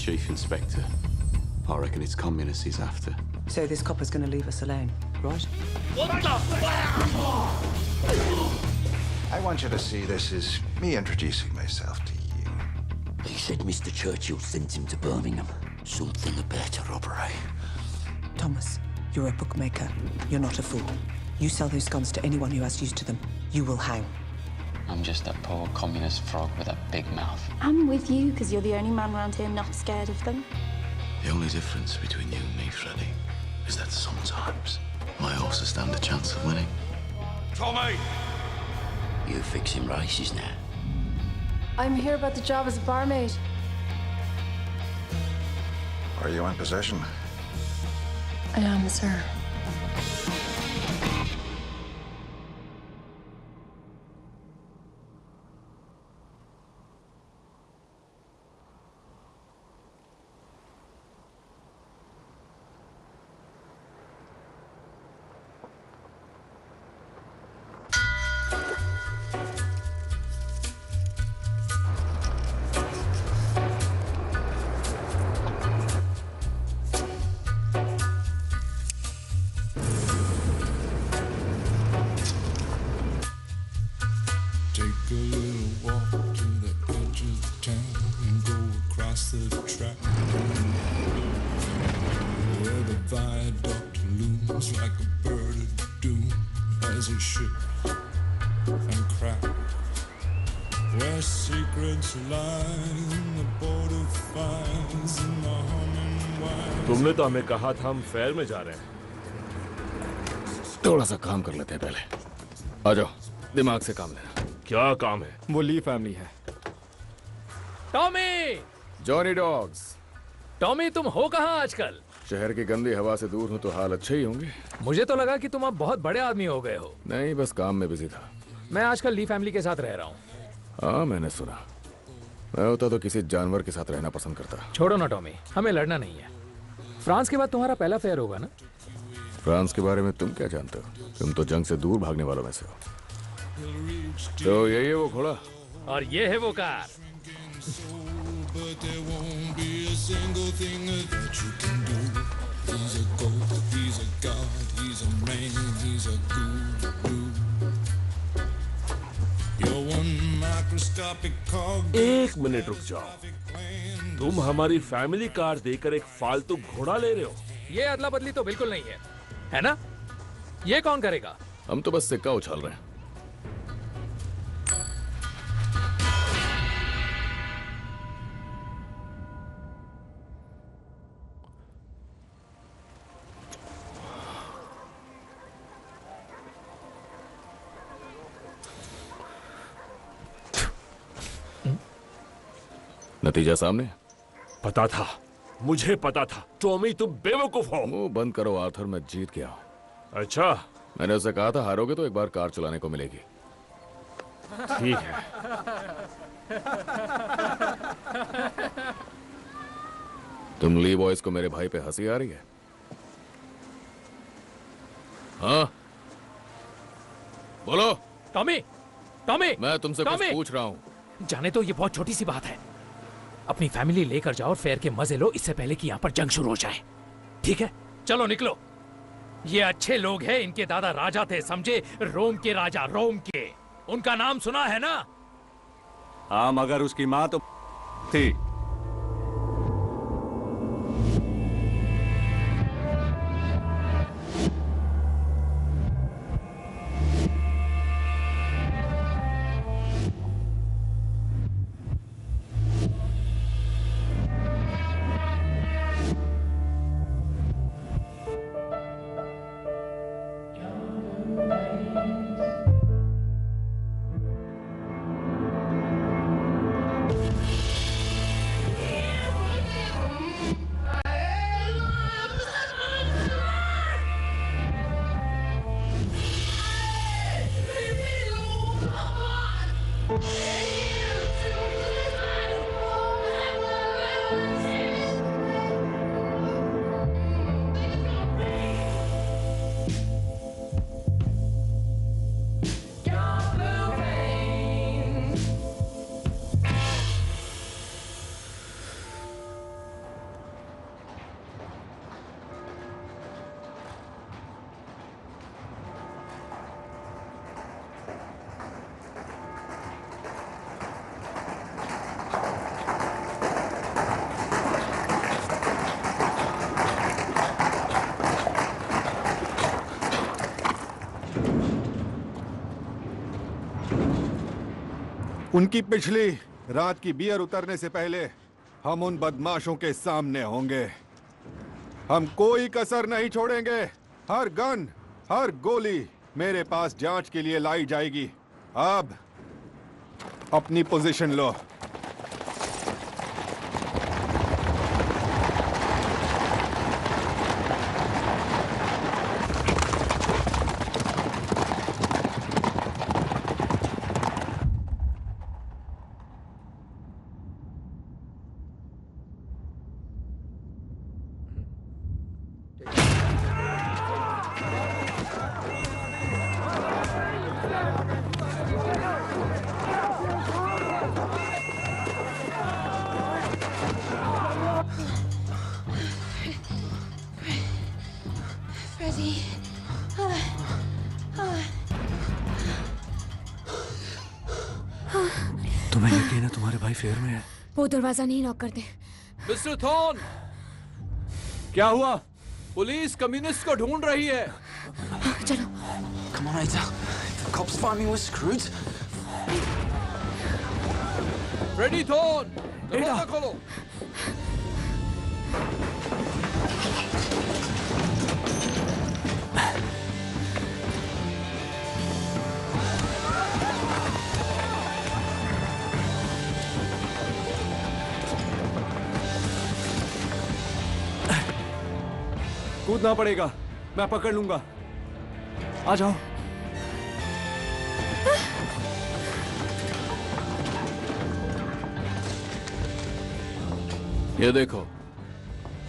Chief Inspector. I reckon it's communists he's after. So this copper's gonna leave us alone, right? What the fuck? I want you to see this as me introducing myself to you. He said Mr. Churchill sent him to Birmingham. Something about a robbery. Thomas, you're a bookmaker. You're not a fool. You sell those guns to anyone who has use to them. You will hang. I'm just a poor communist frog with a big mouth. I'm with you because you're the only man around here not scared of them. The only difference between you and me, Freddy, is that sometimes my horses stand a chance of winning. Tommy! You fixing races now? I'm here about the job as a barmaid. Are you in possession? I am, sir. Take a little walk to the edge of town and go across the track where the viaduct looms like a bird of doom as it shifts and cracks, where secrets lie in the border fires and the humming wires. तुमने तो हमें कहा था हम fair में जा रहे हैं। थोड़ा सा काम कर लेते हैं पहले। आ जाओ, दिमाग से काम लेना। क्या काम है? वो ली फैमिली है। टॉमी! Johnny dogs. टॉमी, तुम हो कहाँ आजकल? शहर की गंदी हवा से दूर हूँ तो हाल अच्छे ही होंगे। मुझे तो लगा कि तुम अब बहुत बड़े आदमी हो गए हो। नहीं, बस काम में बिजी था। मैं आजकल ली फैमिली के साथ रह रहा हूँ। हाँ, मैंने सुना। मैं होता तो किसी जानवर के साथ रहना पसंद करता। छोड़ो ना टॉमी, हमें लड़ना नहीं है। फ्रांस के बाद तुम्हारा पहला फेयर होगा ना? फ्रांस के बारे में तुम क्या जानते हो? तुम तो जंग से दूर भागने वालों में से हो। तो यही है वो घोड़ा और ये है वो कार। एक मिनट रुक जाओ। तुम हमारी फैमिली कार देकर एक फालतू घोड़ा ले रहे हो? ये अदला बदली तो बिल्कुल नहीं है ना? ये कौन करेगा? हम तो बस सिक्का उछाल रहे हैं। नतीजा सामने। पता था, मुझे पता था। टॉमी, तुम बेवकूफ हो। मुंह बंद करो आर्थर, मैं जीत गया हूं। अच्छा, मैंने उसे कहा था हारोगे तो एक बार कार चलाने को मिलेगी। ठीक है। तुम ली बॉयज को मेरे भाई पे हंसी आ रही है? हाँ, बोलो। टॉमी, टॉमी, मैं तुमसे कुछ पूछ रहा हूं। जाने तो ये बहुत छोटी सी बात है। अपनी फैमिली लेकर जाओ और फेयर के मजे लो, इससे पहले कि यहाँ पर जंग शुरू हो जाए। ठीक है, चलो निकलो। ये अच्छे लोग हैं, इनके दादा राजा थे, समझे? रोम के राजा, रोम के। उनका नाम सुना है ना? हाँ, मगर उसकी माँ तो थी। उनकी पिछली रात की बियर उतरने से पहले हम उन बदमाशों के सामने होंगे। हम कोई कसर नहीं छोड़ेंगे। हर गन, हर गोली मेरे पास जांच के लिए लाई जाएगी। अब अपनी पोजीशन लो। Freddie. तुम्हें यकीन है तुम्हारे भाई फेयर में है? वो दरवाजा नहीं लॉक करते। मिस्टर थॉर्न, क्या हुआ? पुलिस कम्युनिस्ट को ढूंढ रही है। चलो। Come on, Ada. If the cops find me, we're screwed. Freddie Thorne, दरवाजा खोलो। कूदना पड़ेगा, मैं पकड़ लूंगा। आ जाओ। ये देखो,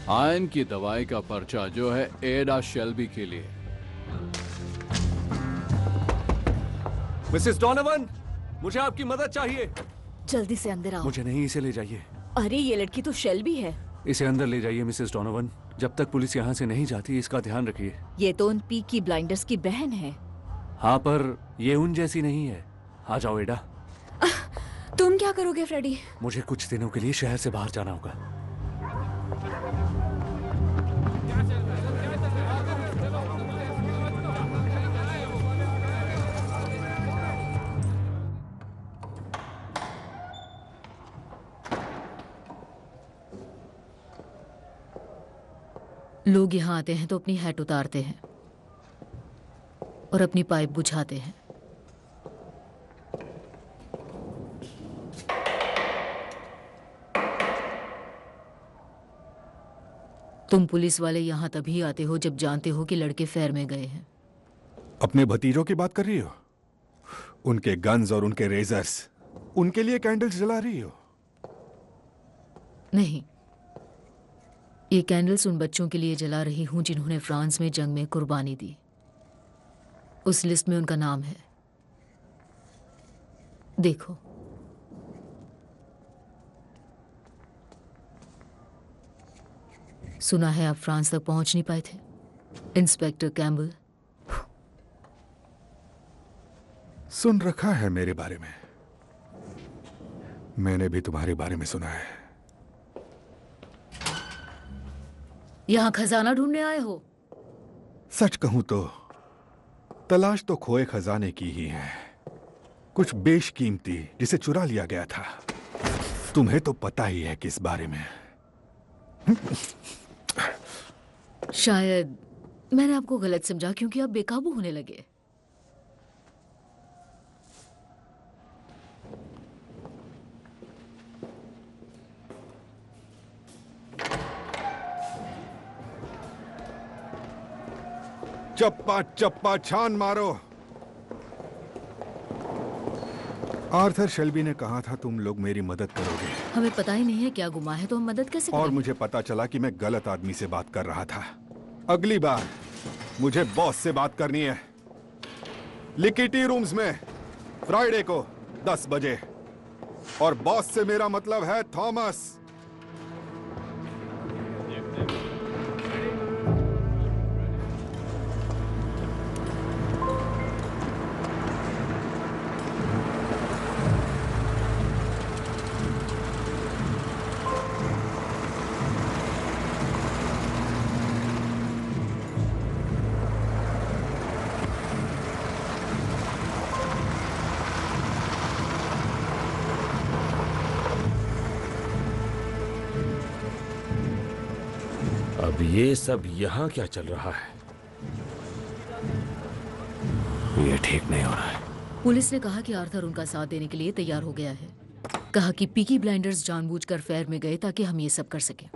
आयन की दवाई का पर्चा जो है एडा शेल्बी के लिए। मिसेस डोनोवन, मुझे आपकी मदद चाहिए। जल्दी से अंदर आओ। मुझे नहीं, इसे ले जाइए। अरे ये लड़की तो शेल्बी है। इसे अंदर ले जाइए मिसेस डोनोवन। जब तक पुलिस यहाँ से नहीं जाती इसका ध्यान रखिए। ये तो उन पीकी ब्लाइंडर्स की बहन है। हाँ, पर ये उन जैसी नहीं है। आ जाओ एडा। तुम क्या करोगे फ्रेडी? मुझे कुछ दिनों के लिए शहर से बाहर जाना होगा। लोग यहाँ आते हैं तो अपनी हैट उतारते हैं और अपनी पाइप बुझाते हैं। तुम पुलिस वाले यहाँ तभी आते हो जब जानते हो कि लड़के फेयर में गए हैं। अपने भतीजों की बात कर रही हो? उनके गन्स और उनके रेजर्स, उनके लिए कैंडल्स जला रही हो? नहीं, ये कैंडल्स उन बच्चों के लिए जला रही हूं जिन्होंने फ्रांस में जंग में कुर्बानी दी। उस लिस्ट में उनका नाम है। देखो। सुना है आप फ्रांस तक पहुंच नहीं पाए थे, इंस्पेक्टर कैम्बल। सुन रखा है मेरे बारे में। मैंने भी तुम्हारे बारे में सुना है। यहां खजाना ढूंढने आए हो? सच कहूं तो तलाश तो खोए खजाने की ही है, कुछ बेशकीमती जिसे चुरा लिया गया था। तुम्हें तो पता ही है किस बारे में। शायद मैंने आपको गलत समझा क्योंकि आप बेकाबू होने लगे। चप्पा चप्पा छान मारो। आर्थर शेल्बी ने कहा था तुम लोग मेरी मदद करोगे। हमें पता ही नहीं है क्या गुमा है तो हम मदद कैसे करें? और मुझे पता चला कि मैं गलत आदमी से बात कर रहा था। अगली बार मुझे बॉस से बात करनी है। लिकिटी रूम्स में फ्राइडे को 10 बजे। और बॉस से मेरा मतलब है थॉमस। अब ये सब यहाँ क्या चल रहा है? ये ठीक नहीं हो रहा है। पुलिस ने कहा कि आर्थर उनका साथ देने के लिए तैयार हो गया है। कहा कि पीकी ब्लाइंडर्स जानबूझकर फेयर में गए ताकि हम ये सब कर सकें।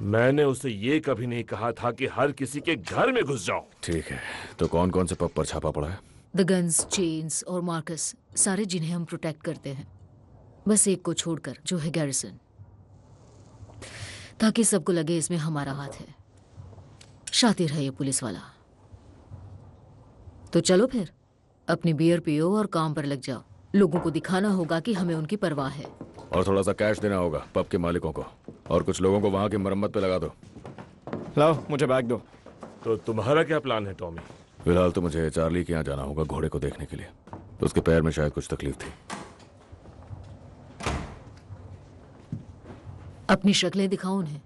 मैंने उसे ये कभी नहीं कहा था कि हर किसी के घर में घुस जाओ। ठीक है, तो कौन कौन से पब पर छापा पड़ा है? द गन्स, चेन्स और मार्कस, सारे जिन्हें हम प्रोटेक्ट करते हैं, बस एक को छोड़कर जो है गैरिसन, ताकि सबको लगे इसमें हमारा हाथ है। शातिर है ये पुलिस वाला। तो चलो फिर, अपनी बियर पियो और काम पर लग जाओ। लोगों को दिखाना होगा कि हमें उनकी परवाह है। और थोड़ा सा कैश देना होगा पब के मालिकों को, और कुछ लोगों को वहां की मरम्मत पे लगा दो। लाओ, मुझे बैग दो। तो तुम्हारा क्या प्लान है टॉमी? फिलहाल तो मुझे चार्ली के यहाँ जाना होगा घोड़े को देखने के लिए। तो उसके पैर में शायद कुछ तकलीफ थी। अपनी शक्लें दिखाओ उन्हें।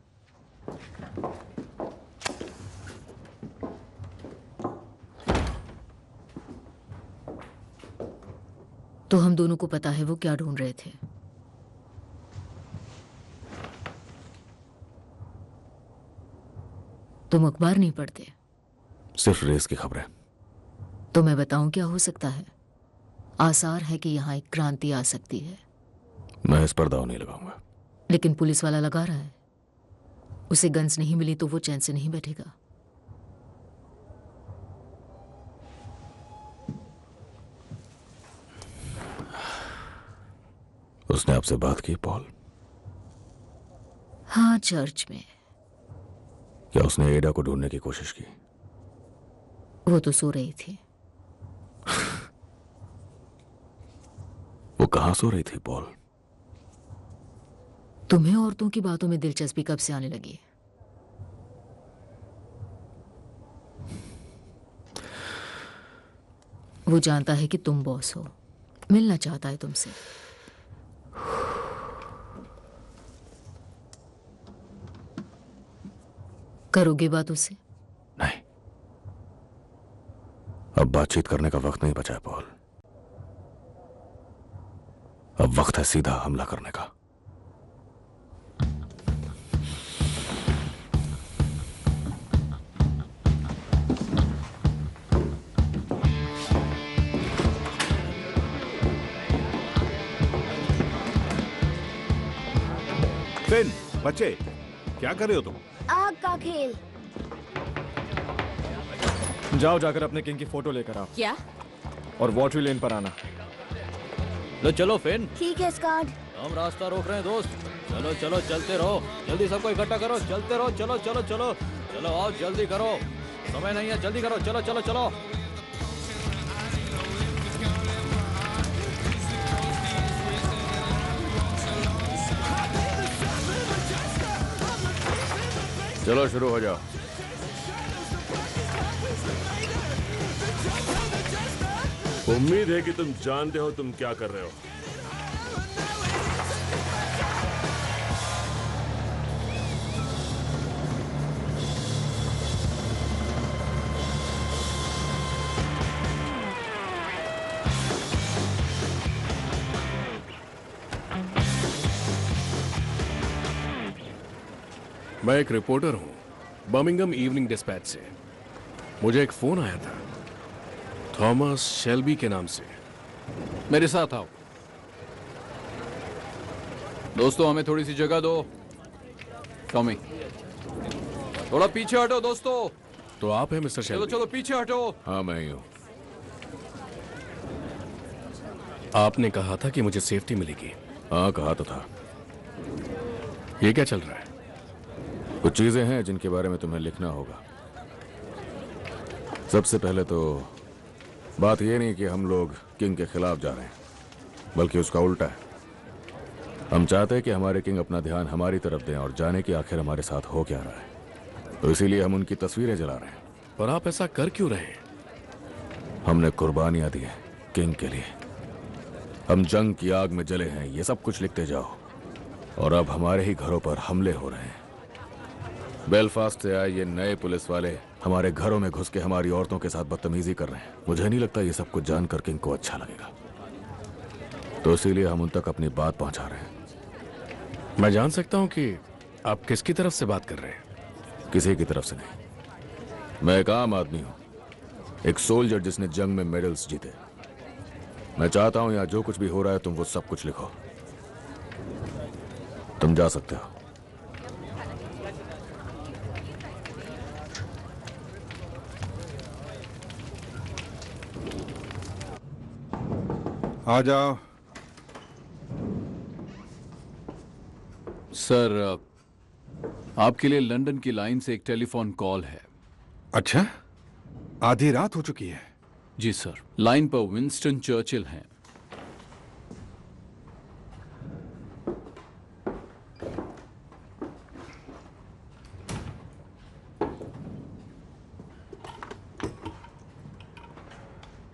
तो हम दोनों को पता है वो क्या ढूंढ रहे थे। तुम अखबार नहीं पढ़ते? सिर्फ रेस की खबरें। तो मैं बताऊं क्या हो सकता है? आसार है कि यहां एक क्रांति आ सकती है। मैं इस पर दाव नहीं लगाऊंगा। लेकिन पुलिस वाला लगा रहा है। उसे गन्स नहीं मिली तो वो चैन से नहीं बैठेगा। उसने आपसे बात की पॉल? हाँ, चर्च में। क्या उसने एडा को ढूंढने की कोशिश की? वो तो सो रही थी। वो कहां सो रही थी पॉल? तुम्हें औरतों की बातों में दिलचस्पी कब से आने लगी? वो जानता है कि तुम बॉस हो, मिलना चाहता है तुमसे। करोगे बात उससे? नहीं, अब बातचीत करने का वक्त नहीं बचा है पॉल। अब वक्त है सीधा हमला करने का। फिन, बच्चे, क्या कर रहे हो तुम? आग का खेल। जाओ, जाकर अपने किंग की फोटो लेकर आओ। क्या? और वॉटरी लेन पर आना। लो चलो फिन। ठीक है स्कॉट। हम रास्ता रोक रहे हैं दोस्त। चलो चलो, चलते रहो। जल्दी सबको इकट्ठा करो, चलते रहो। चलो चलो चलो चलो, आओ जल्दी करो, समय नहीं है, जल्दी करो। चलो चलो चलो। चलो शुरू हो जाओ। उम्मीद है कि तुम जानते हो तुम क्या कर रहे हो। मैं एक रिपोर्टर हूं बर्मिंघम इवनिंग डिस्पैच से। मुझे एक फोन आया था थॉमस शेल्बी के नाम से। मेरे साथ आओ दोस्तों, हमें थोड़ी सी जगह दो। टॉमी, थोड़ा पीछे हटो दोस्तों। तो आप हैं मिस्टर शेल्बी? चलो चलो पीछे हटो। हाँ, मैं ही हूं। आपने कहा था कि मुझे सेफ्टी मिलेगी। हाँ, कहा तो था। ये क्या चल रहा है? कुछ चीजें हैं जिनके बारे में तुम्हें लिखना होगा। सबसे पहले तो बात यह नहीं कि हम लोग किंग के खिलाफ जा रहे हैं, बल्कि उसका उल्टा है। हम चाहते हैं कि हमारे किंग अपना ध्यान हमारी तरफ दें और जाने कि आखिर हमारे साथ हो क्या रहा है। तो इसीलिए हम उनकी तस्वीरें जला रहे हैं। पर आप ऐसा कर क्यों रहे हैं? हमने कुर्बानियां दी हैं किंग के लिए। हम जंग की आग में जले हैं, ये सब कुछ लिखते जाओ। और अब हमारे ही घरों पर हमले हो रहे हैं। बेलफास्ट से आए ये नए पुलिस वाले हमारे घरों में घुस के हमारी औरतों के साथ बदतमीजी कर रहे हैं। मुझे नहीं लगता ये सब कुछ जानकर किंग को अच्छा लगेगा, तो इसीलिए हम उन तक अपनी बात पहुंचा रहे हैं। मैं जान सकता हूं कि आप किसकी तरफ से बात कर रहे हैं? किसी की तरफ से नहीं। मैं एक आम आदमी हूं, एक सोल्जर जिसने जंग में मेडल्स जीते। मैं चाहता हूं यहां जो कुछ भी हो रहा है तुम वो सब कुछ लिखो। तुम जा सकते हो। आ जाओ। सर, आपके लिए लंदन की लाइन से एक टेलीफोन कॉल है। अच्छा, आधी रात हो चुकी है। जी सर, लाइन पर विंस्टन चर्चिल हैं।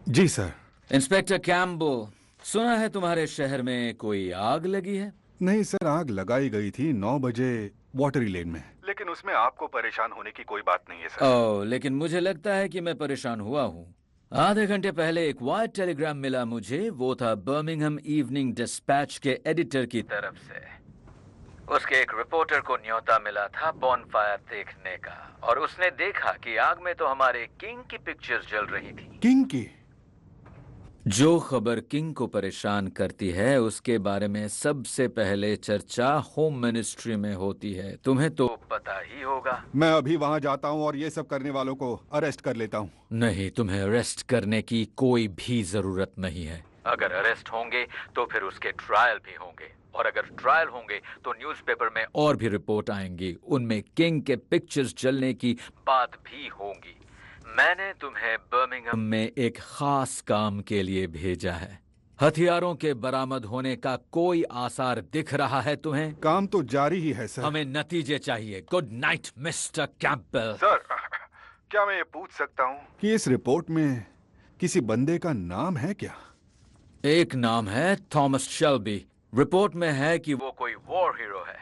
जी सर। इंस्पेक्टर कैम्बल, सुना है तुम्हारे शहर में कोई आग लगी है? नहीं सर, आग लगाई गई थी 9 बजे वाटरी लेन में, लेकिन उसमें आपको परेशान होने की कोई बात नहीं है सर। ओह, लेकिन मुझे लगता है कि मैं परेशान हुआ हूँ। आधे घंटे पहले एक वाइट टेलीग्राम मिला मुझे। वो था बर्मिंघम इवनिंग डिस्पैच के एडिटर की तरफ से। उसके एक रिपोर्टर को न्योता मिला था बॉनफायर देखने का, और उसने देखा कि आग में तो हमारे किंग की पिक्चर्स जल रही थी। किंग की? जो खबर किंग को परेशान करती है उसके बारे में सबसे पहले चर्चा होम मिनिस्ट्री में होती है। तुम्हें तो पता ही होगा। मैं अभी वहां जाता हूं और ये सब करने वालों को अरेस्ट कर लेता हूं। नहीं, तुम्हें अरेस्ट करने की कोई भी जरूरत नहीं है। अगर अरेस्ट होंगे तो फिर उसके ट्रायल भी होंगे, और अगर ट्रायल होंगे तो न्यूज़पेपर में और भी रिपोर्ट आएंगी। उनमें किंग के पिक्चर्स जलने की बात भी होगी। मैंने तुम्हें बर्मिंघम में एक खास काम के लिए भेजा है। हथियारों के बरामद होने का कोई आसार दिख रहा है तुम्हें? काम तो जारी ही है सर। हमें नतीजे चाहिए। Good night mister Campbell. Sir, क्या मैं ये पूछ सकता हूँ कि इस रिपोर्ट में किसी बंदे का नाम है क्या? एक नाम है थॉमस शेल्बी। रिपोर्ट में है कि वो कोई वॉर हीरो है।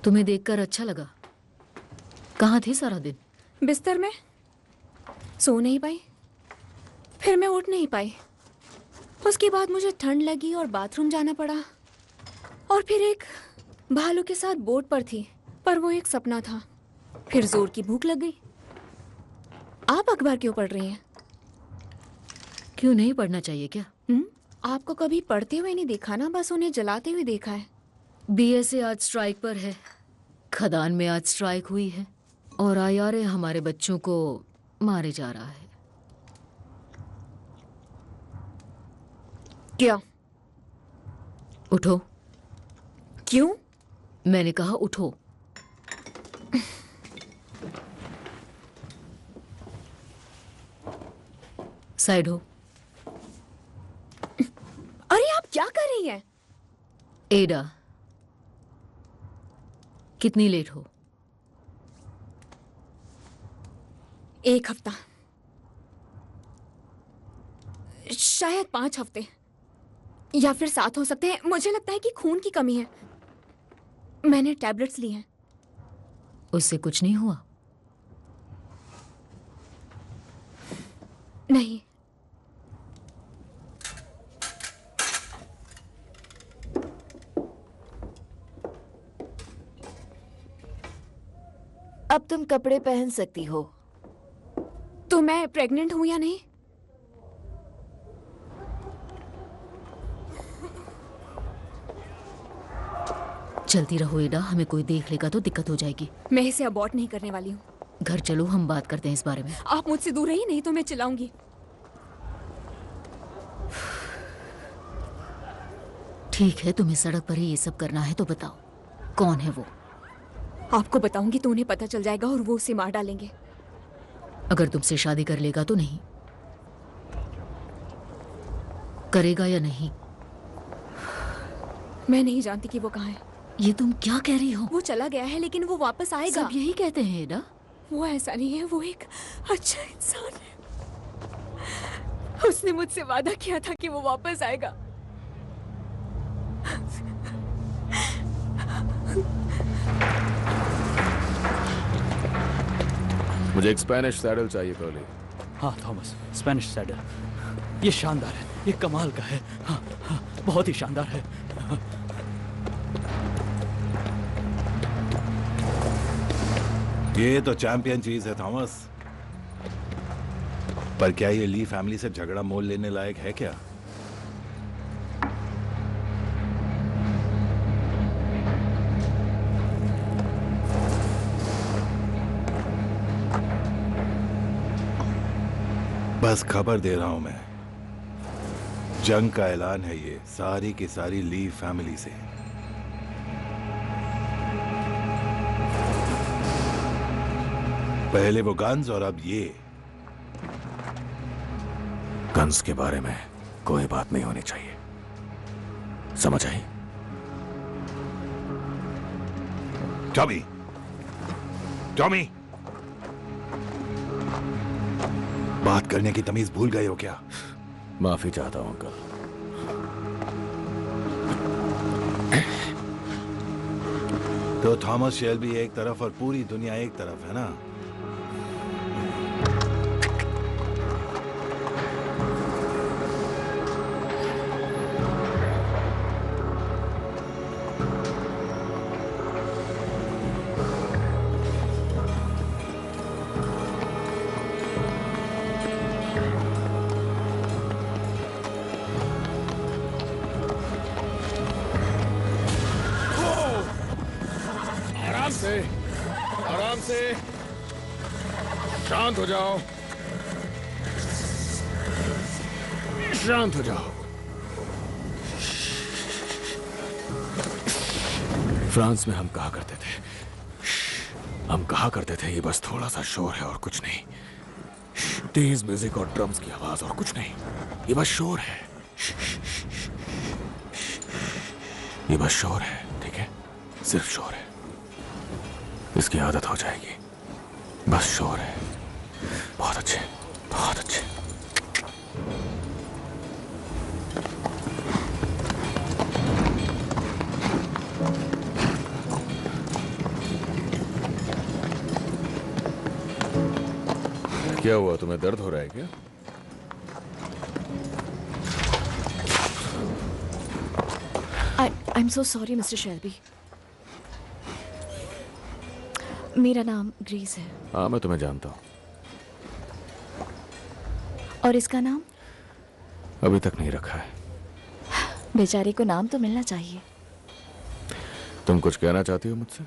तुम्हें देखकर अच्छा लगा। कहाँ थी सारा दिन? बिस्तर में। सो नहीं पाई, फिर मैं उठ नहीं पाई। उसके बाद मुझे ठंड लगी और बाथरूम जाना पड़ा, और फिर एक भालू के साथ बोट पर थी, पर वो एक सपना था। फिर जोर की भूख लग गई। आप अखबार क्यों पढ़ रही हैं? क्यों नहीं पढ़ना चाहिए क्या? आपको कभी पढ़ते हुए नहीं देखा ना, बस उन्हें जलाते हुए देखा है। बीएसए आज स्ट्राइक पर है। खदान में आज स्ट्राइक हुई है और आईआरए हमारे बच्चों को मारे जा रहा है। क्या? उठो। क्यों? मैंने कहा उठो। साइड हो। अरे आप क्या कर रही हैं? एडा, कितनी लेट हो? 1 हफ्ता, शायद 5 हफ्ते, या फिर 7 हो सकते हैं। मुझे लगता है कि खून की कमी है। मैंने टैबलेट्स ली हैं। उससे कुछ नहीं हुआ? नहीं। अब तुम कपड़े पहन सकती हो। तो मैं प्रेग्नेंट हूं या नहीं? चलती रहो एडा, हमें कोई देख लेगा तो दिक्कत हो जाएगी। मैं इसे अबॉर्ट नहीं करने वाली हूँ। घर चलो, हम बात करते हैं इस बारे में। आप मुझसे दूर रहिए, नहीं तो मैं चिल्लाऊंगी। ठीक है, तुम्हें सड़क पर ही ये सब करना है तो बताओ कौन है वो? आपको बताऊंगी तो उन्हें पता चल जाएगा और वो उसे मार डालेंगे। अगर तुमसे शादी कर लेगा तो नहीं करेगा या नहीं? मैं नहीं जानती कि वो कहाँ है। ये तुम क्या कह रही हो? वो चला गया है, लेकिन वो वापस आएगा। सब यही कहते हैं एडा। वो ऐसा नहीं है, वो एक अच्छा इंसान है। उसने मुझसे वादा किया था कि वो वापस आएगा। मुझे एक स्पेनिश सैडल चाहिए कर्ली। हाँ थॉमस, स्पेनिश सैडल। ये शानदार है, ये कमाल का है। हाँ हाँ, बहुत ही शानदार है। हाँ। ये तो चैंपियन चीज है थॉमस। पर क्या ये ली फैमिली से झगड़ा मोल लेने लायक है क्या? बस खबर दे रहा हूं मैं, जंग का ऐलान है ये सारी की सारी ली फैमिली से। पहले वो गन्स और अब ये। गन्स के बारे में कोई बात नहीं होनी चाहिए, समझ आई? टॉमी, टॉमी, बात करने की तमीज भूल गए हो क्या? माफी चाहता हूं अंकल। तो थॉमस शेल्बी एक तरफ और पूरी दुनिया एक तरफ है ना? आराम से, शांत हो जाओ, शांत हो जाओ। फ्रांस में हम कहा करते थे, ये बस थोड़ा सा शोर है और कुछ नहीं। तेज म्यूजिक और ड्रम्स की आवाज और कुछ नहीं, ये बस शोर है। ये बस शोर है, ठीक है? सिर्फ शोर है। इसकी आदत हो जाएगी। बस शोर है। बहुत अच्छे, बहुत अच्छे। क्या हुआ, तुम्हें दर्द हो रहा है क्या? I'm so sorry, Mr. Shelby. मेरा नाम ग्रीस है। हाँ, मैं तुम्हें जानता हूँ। और इसका नाम? अभी तक नहीं रखा है। बेचारे को नाम तो मिलना चाहिए। तुम कुछ कहना चाहती हो मुझसे?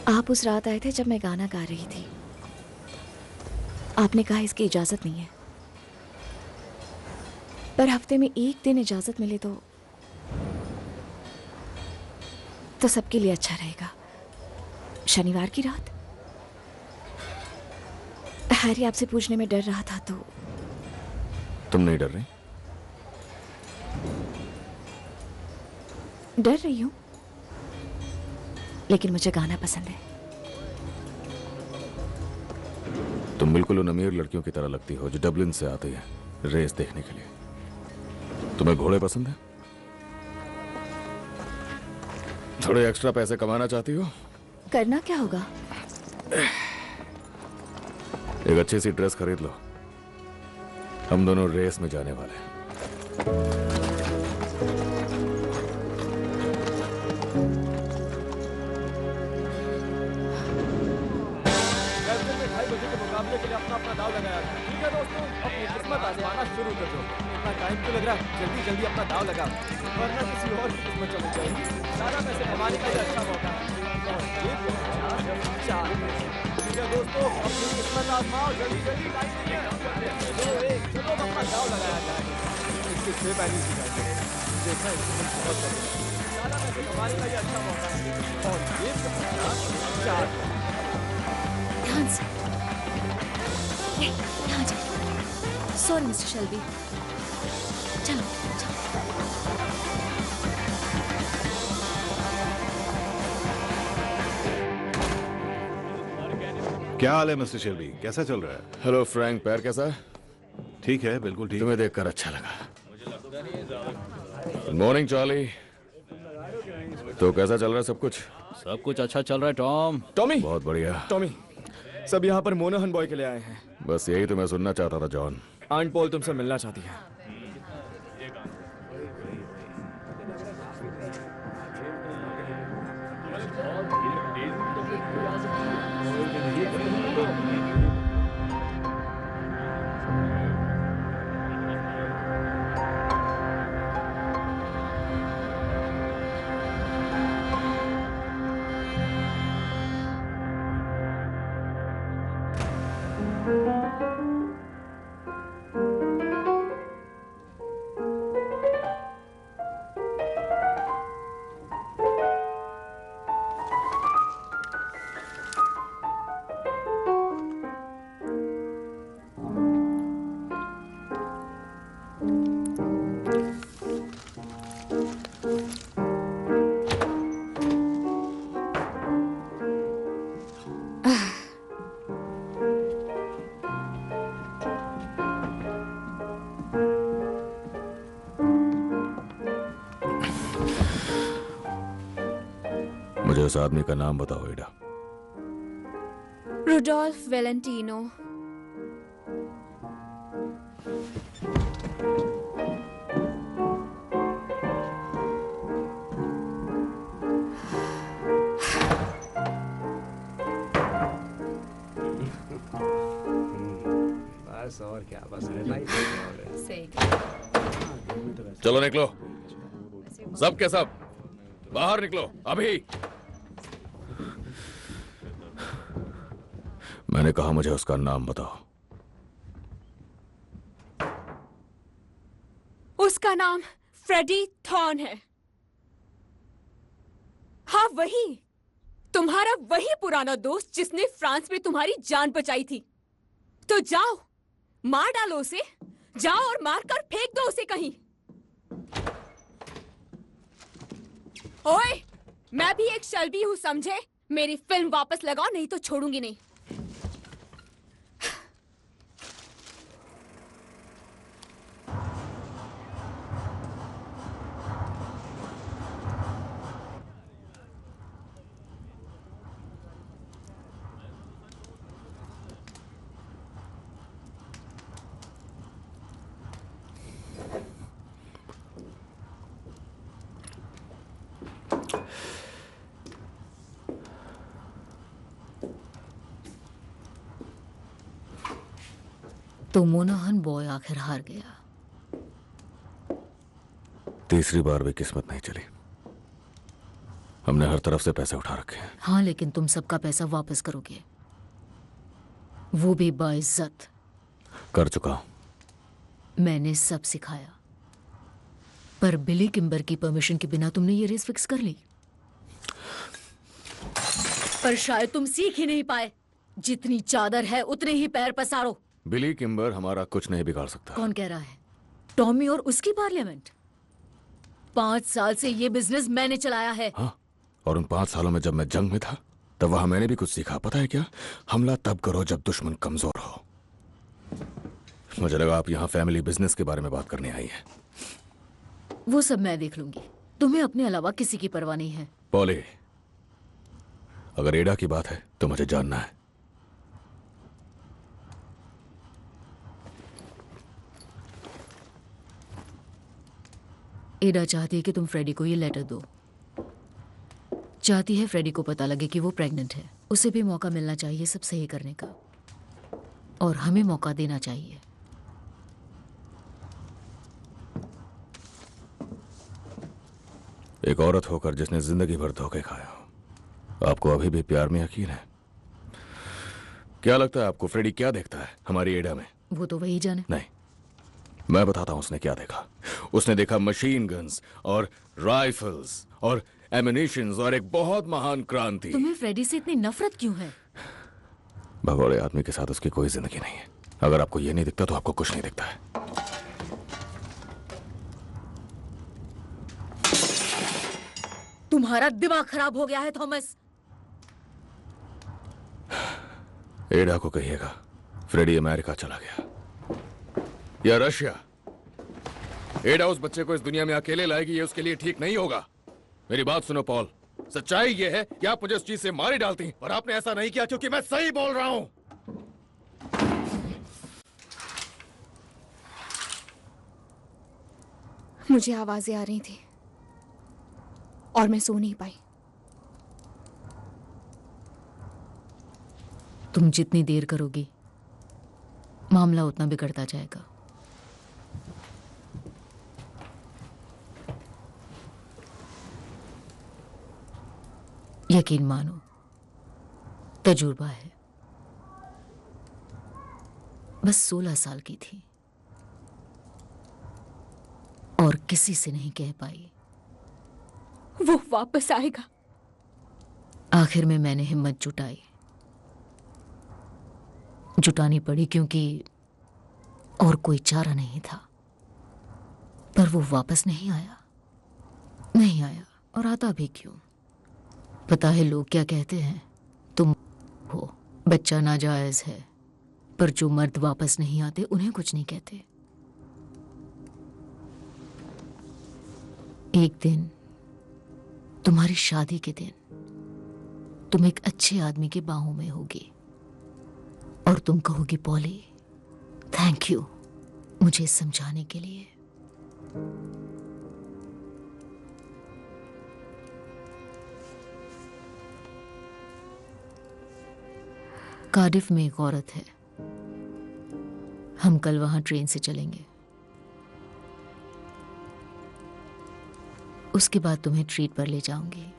आप उस रात आए थे जब मैं गाना गा रही थी। आपने कहा इसकी इजाजत नहीं है, पर हफ्ते में एक दिन इजाजत मिले तो सबके लिए अच्छा रहेगा। शनिवार की रात हैरी आपसे पूछने में डर रहा था, तो तुम नहीं डर रही? डर रही हूं, लेकिन मुझे गाना पसंद है। तुम बिल्कुल उन अमीर लड़कियों की तरह लगती हो जो डबलिन से आती है रेस देखने के लिए। तुम्हें घोड़े पसंद है? थोड़े एक्स्ट्रा पैसे कमाना चाहती हो? करना क्या होगा? एक अच्छी सी ड्रेस खरीद लो, हम दोनों रेस में जाने वाले हैं। मुकाबले के लिए अपना अपना दाव लगाया था। ठीक है दोस्तों, अपनी किस्मत आजमाना शुरू कर दो। इतना टाइम क्यों लग रहा है? जल्दी जल्दी अपना दाव लगाओ, वरना किसी और की किस्मत चली जाएगी। सारा पैसे कमाने का ये अच्छा मौका है। ठीक है दोस्तों, अपनी किस्मत आजमाओ, जल्दी जल्दी, टाइम नहीं है। 2, 1, चलो अपना दाव लगाया जाए। इसके 6 बैलेंस की जाएंगे। देखा है, बहुत सारा पैसे कमाने का ये अच्छा मौका है। और ये 4। ध्यान से। यहाँ जाओ। Sorry mister Shelby. चलो चलो। क्या हाल है मिस्टर शेल्बी, कैसा चल रहा है? हेलो फ्रैंक, पैर कैसा है? ठीक है, बिल्कुल ठीक। तुम्हें देखकर अच्छा लगा। Good morning Charlie. तो कैसा चल रहा है सब कुछ? सब कुछ अच्छा चल रहा है टॉम। टॉमी, बहुत बढ़िया। टॉमी, सब यहाँ पर मोनाहन बॉय के लिए आए हैं। बस यही तो मैं सुनना चाहता था जॉन। आंट पॉल तुमसे मिलना चाहती है। मुझे उस आदमी का नाम बताओ एडा। Rudolph Valentino. बस और क्या, बस चलो निकलो, सब के सब बाहर निकलो अभी। मैंने कहा मुझे उसका नाम बताओ। उसका नाम फ्रेडी थॉर्न है। हाँ वही, तुम्हारा वही पुराना दोस्त जिसने फ्रांस में तुम्हारी जान बचाई थी। तो जाओ, मार डालो उसे, जाओ और मारकर फेंक दो उसे कहीं। ओए, मैं भी एक शल्बी हूं समझे। मेरी फिल्म वापस लगाओ, नहीं तो छोड़ूंगी नहीं। तो मोनाहन बॉय आखिर हार गया। तीसरी बार भी किस्मत नहीं चली। हमने हर तरफ से पैसे उठा रखे हैं। हाँ, लेकिन तुम सबका पैसा वापस करोगे, वो भी बाइज्जत। कर चुका हूं। मैंने सब सिखाया, पर बिली किम्बर की परमिशन के बिना तुमने ये रेस फिक्स कर ली। पर शायद तुम सीख ही नहीं पाए। जितनी चादर है उतने ही पैर पसारो। बिली किम्बर हमारा कुछ नहीं बिगाड़ सकता। कौन कह रहा है? टॉमी और उसकी पार्लियामेंट। 5 साल से ये बिजनेस मैंने चलाया है। हाँ, और उन 5 सालों में जब मैं जंग में था तब वहां मैंने भी कुछ सीखा। पता है क्या? हमला तब करो जब दुश्मन कमजोर हो। मुझे लगा आप यहाँ फैमिली बिजनेस के बारे में बात करने आई है। वो सब मैं देख लूंगी। तुम्हें अपने अलावा किसी की परवाह नहीं है। पॉली, अगर एडा की बात है तो मुझे जानना है। एडा चाहती है कि तुम फ्रेडी को ये लेटर दो। चाहती है फ्रेडी को पता लगे कि वो प्रेग्नेंट है। उसे भी मौका मिलना चाहिए सब सही करने का, और हमें मौका देना चाहिए। एक औरत होकर जिसने जिंदगी भर धोखे खाया, आपको अभी भी प्यार में यकीन है? क्या लगता है आपको फ्रेडी क्या देखता है हमारी एडा में? वो तो वही जाने। नहीं, मैं बताता हूं उसने क्या देखा। उसने देखा मशीन गन्स और राइफल्स और एमिनेशंस और एक बहुत महान क्रांति। तुम्हें फ्रेडी से इतनी नफरत क्यों है? भगोड़े आदमी के साथ उसकी कोई जिंदगी नहीं है। अगर आपको ये नहीं दिखता तो आपको कुछ नहीं दिखता है। तुम्हारा दिमाग खराब हो गया है थॉमस। एडा को कहिएगा फ्रेडी अमेरिका चला गया या रशिया। एडा उस बच्चे को इस दुनिया में अकेले लाएगी, ये उसके लिए ठीक नहीं होगा। मेरी बात सुनो पॉल, सच्चाई ये है कि आप मुझे उस चीज से मार ही डालती और आपने ऐसा नहीं किया क्योंकि मैं सही बोल रहा हूं। मुझे आवाजें आ रही थी और मैं सो नहीं पाई। तुम जितनी देर करोगी मामला उतना बिगड़ता जाएगा। यकीन मानो, तजुर्बा है। बस 16 साल की थी और किसी से नहीं कह पाई। वो वापस आएगा। आखिर में मैंने हिम्मत जुटानी पड़ी क्योंकि और कोई चारा नहीं था। पर वो वापस नहीं आया और आता भी क्यों? पता है लोग क्या कहते हैं? तुम हो, बच्चा नाजायज है, पर जो मर्द वापस नहीं आते उन्हें कुछ नहीं कहते। एक दिन, तुम्हारी शादी के दिन, तुम एक अच्छे आदमी के बाहों में होगी और तुम कहोगी पॉली, थैंक यू मुझे समझाने के लिए। कार्डिफ में एक औरत है। हम कल वहां ट्रेन से चलेंगे। उसके बाद तुम्हें ट्रीट पर ले जाऊंगी।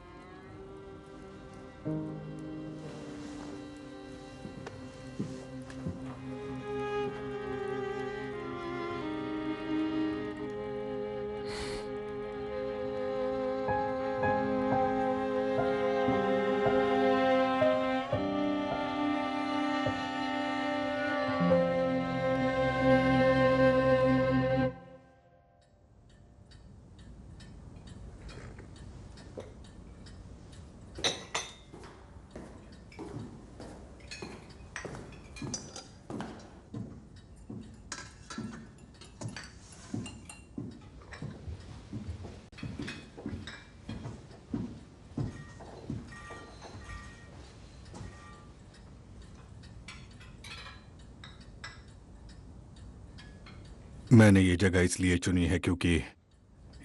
मैंने ये जगह इसलिए चुनी है क्योंकि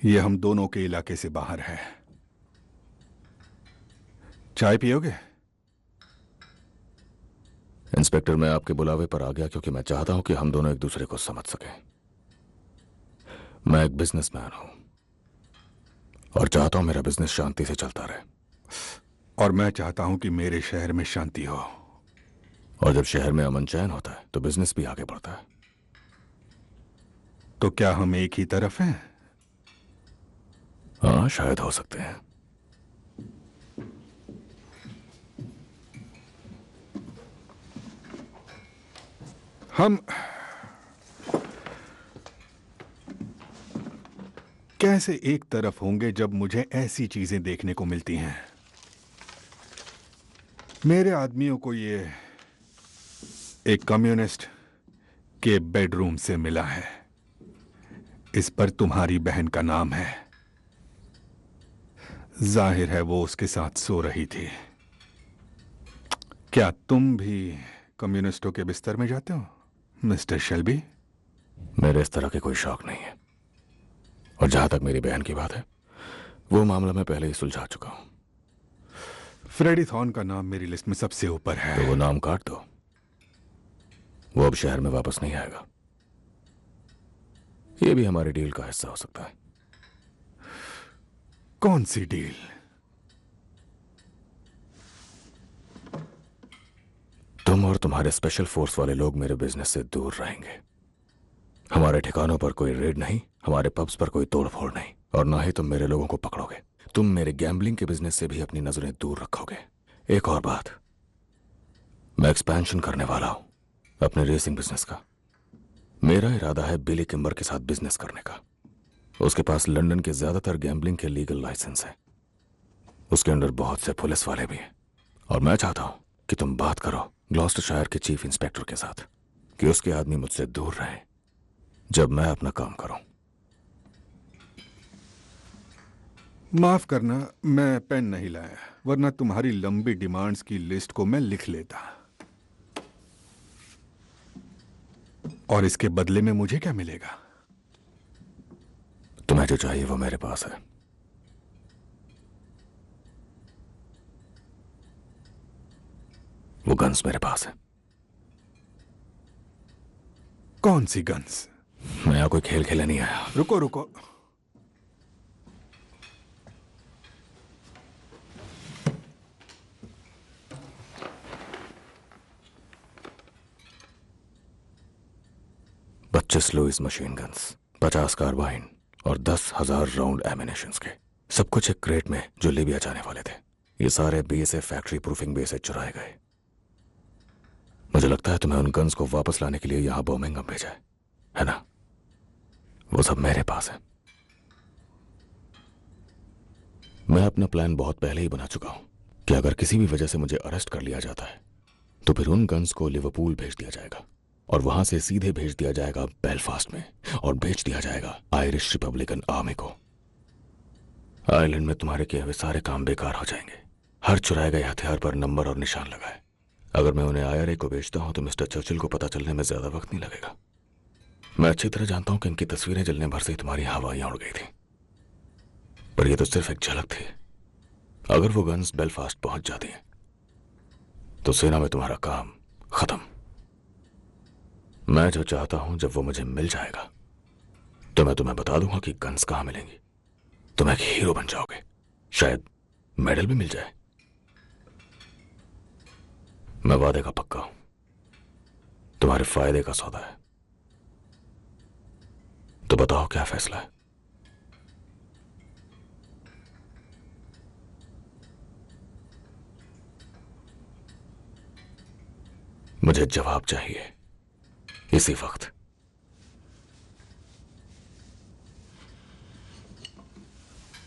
ये हम दोनों के इलाके से बाहर है। चाय पियोगे? इंस्पेक्टर, मैं आपके बुलावे पर आ गया क्योंकि मैं चाहता हूं कि हम दोनों एक दूसरे को समझ सकें। मैं एक बिजनेसमैन हूं और चाहता हूं मेरा बिजनेस शांति से चलता रहे। और मैं चाहता हूं कि मेरे शहर में शांति हो। और जब शहर में अमन चैन होता है तो बिजनेस भी आगे बढ़ता है। तो क्या हम एक ही तरफ हैं? हाँ, शायद हो सकते हैं। हम कैसे एक तरफ होंगे जब मुझे ऐसी चीजें देखने को मिलती हैं? मेरे आदमियों को ये एक कम्युनिस्ट के बेडरूम से मिला है। इस पर तुम्हारी बहन का नाम है। जाहिर है वो उसके साथ सो रही थी। क्या तुम भी कम्युनिस्टों के बिस्तर में जाते हो, मिस्टर शेल्बी? मेरे इस तरह के कोई शौक नहीं है। और जहां तक मेरी बहन की बात है, वो मामला मैं पहले ही सुलझा चुका हूं। फ्रेडी थॉर्न का नाम मेरी लिस्ट में सबसे ऊपर है। तो वो नाम काट दो। वो अब शहर में वापस नहीं आएगा। ये भी हमारे डील का हिस्सा हो सकता है। कौन सी डील? तुम और तुम्हारे स्पेशल फोर्स वाले लोग मेरे बिजनेस से दूर रहेंगे। हमारे ठिकानों पर कोई रेड नहीं, हमारे पब्स पर कोई तोड़फोड़ नहीं, और ना ही तुम मेरे लोगों को पकड़ोगे। तुम मेरे गैम्बलिंग के बिजनेस से भी अपनी नजरें दूर रखोगे। एक और बात, मैं एक्सपेंशन करने वाला हूं अपने रेसिंग बिजनेस का। मेरा इरादा है बिली किम्बर के साथ बिजनेस करने का। उसके पास लंदन के ज्यादातर गैम्बलिंग के लीगल लाइसेंस है। उसके अंदर बहुत से पुलिस वाले भी हैं। और मैं चाहता हूं कि तुम बात करो ग्लॉस्टरशायर के चीफ इंस्पेक्टर के साथ कि उसके आदमी मुझसे दूर रहे जब मैं अपना काम करूं। माफ करना, मैं पेन नहीं लाया, वरना तुम्हारी लंबी डिमांड्स की लिस्ट को मैं लिख लेता। और इसके बदले में मुझे क्या मिलेगा? तुम्हें जो चाहिए वो मेरे पास है। वो गन्स मेरे पास है। कौन सी गन्स? मैं यहाँ कोई खेल खेलने नहीं आया। रुको रुको, पच्चीस लुइस मशीन गन्स, 50 कार्बाइन और 10,000 राउंड एमिनेशंस के, सब कुछ एक क्रेट में जो लीबिया जाने वाले थे। ये सारे बीएसएफ फैक्ट्री प्रूफिंग बेस से चुराए गए। मुझे लगता है तुम्हें उन गन्स को वापस लाने के लिए यहां बर्मिंघम भेजा है ना? वो सब मेरे पास है। मैं अपना प्लान बहुत पहले ही बना चुका हूं कि अगर किसी भी वजह से मुझे अरेस्ट कर लिया जाता है तो फिर उन गन्स को लिवरपूल भेज दिया जाएगा और वहां से सीधे भेज दिया जाएगा बेलफास्ट में और भेज दिया जाएगा आयरिश रिपब्लिकन आर्मी को। आयरलैंड में तुम्हारे किए हुए सारे काम बेकार हो जाएंगे। हर चुराए गए हथियार पर नंबर और निशान लगाए। अगर मैं उन्हें IRA को बेचता हूं तो मिस्टर चर्चिल को पता चलने में ज्यादा वक्त नहीं लगेगा। मैं अच्छी तरह जानता हूं कि इनकी तस्वीरें जलने भर से ही तुम्हारी हवाइयां उड़ गई थी, पर यह तो सिर्फ एक झलक थी। अगर वो गन्स बेलफास्ट पहुंच जाती हैं तो सेना में तुम्हारा काम खत्म। मैं जो चाहता हूं, जब वो मुझे मिल जाएगा तो मैं तुम्हें बता दूंगा कि गन्स कहां मिलेंगी। तुम एक हीरो बन जाओगे, शायद मेडल भी मिल जाए। मैं वादे का पक्का हूं, तुम्हारे फायदे का सौदा है। तो बताओ क्या फैसला है? मुझे जवाब चाहिए इसी वक्त।